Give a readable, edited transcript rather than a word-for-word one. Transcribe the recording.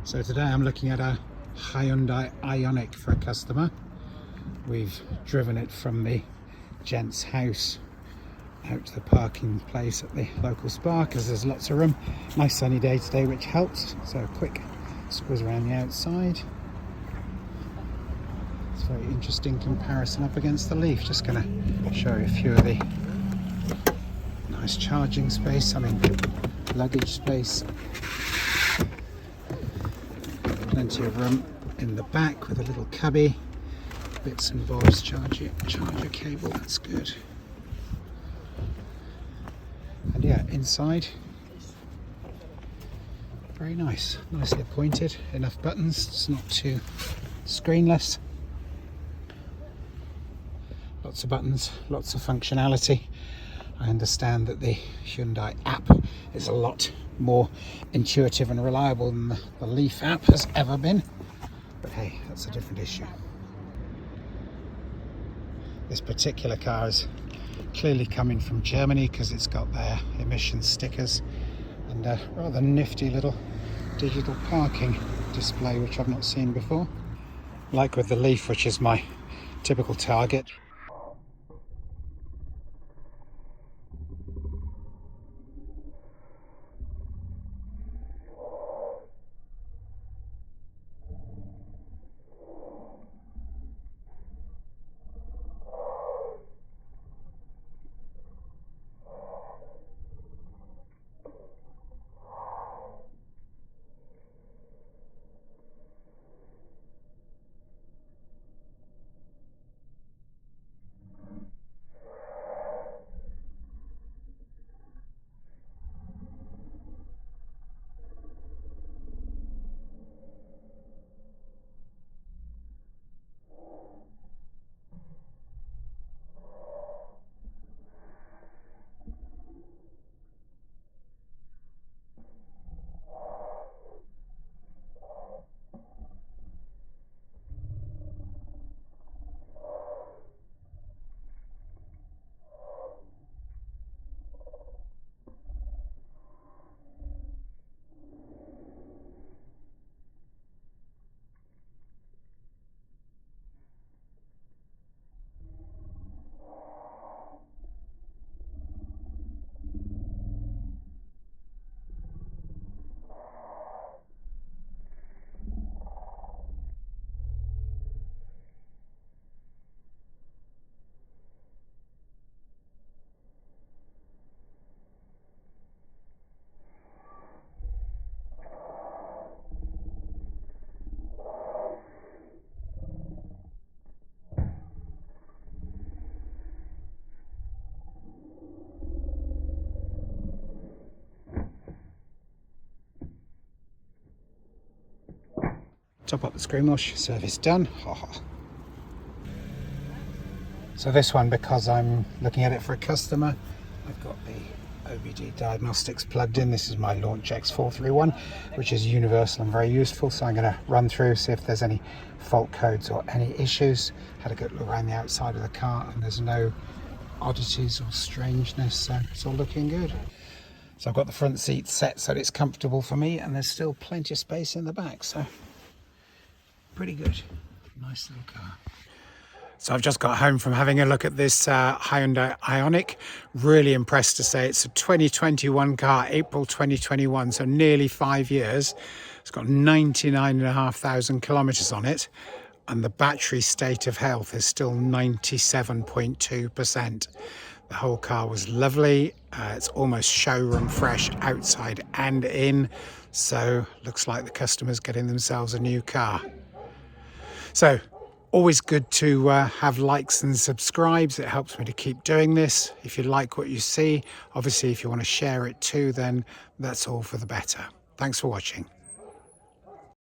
So today I'm looking at a Hyundai Ioniq for a customer. We've driven it from the gent's house out to the parking place at the local Spar because there's lots of room. Nice sunny day today, which helps. So a quick squeeze around the outside. It's a very interesting comparison up against the Leaf. Just going to show you a few of the nice charging space, luggage space. Plenty of room in the back with a little cubby, bits and bobs, charger cable, that's good. And yeah, inside, very nice, nicely appointed, enough buttons, it's not too screenless. Lots of buttons, lots of functionality. I understand that the Hyundai app is a lot more intuitive and reliable than the Leaf app has ever been, but hey, that's a different issue. This particular car is clearly coming from Germany because it's got their emission stickers and a rather nifty little digital parking display which I've not seen before. Like with the Leaf, which is my typical target. Top up the screen wash, service done. So this one, because I'm looking at it for a customer, I've got the OBD diagnostics plugged in. This is my Launch X431, which is universal and very useful. So I'm going to run through, see if there's any fault codes or any issues. Had a good look around the outside of the car and there's no oddities or strangeness, so it's all looking good. So I've got the front seat set so that it's comfortable for me and there's still plenty of space in the back, so pretty good. Nice little car. So I've just got home from having a look at this Hyundai Ioniq. Really impressed to say it's a 2021 car, April 2021, so nearly 5 years. It's got 99,500 kilometers on it, and the battery state of health is still 97.2%. The whole car was lovely. It's almost showroom fresh outside and in, so looks like the customer's getting themselves a new car. So always good to have likes and subscribes. It helps me to keep doing this. If you like what you see, obviously if you want to share it too, then that's all for the better. Thanks for watching.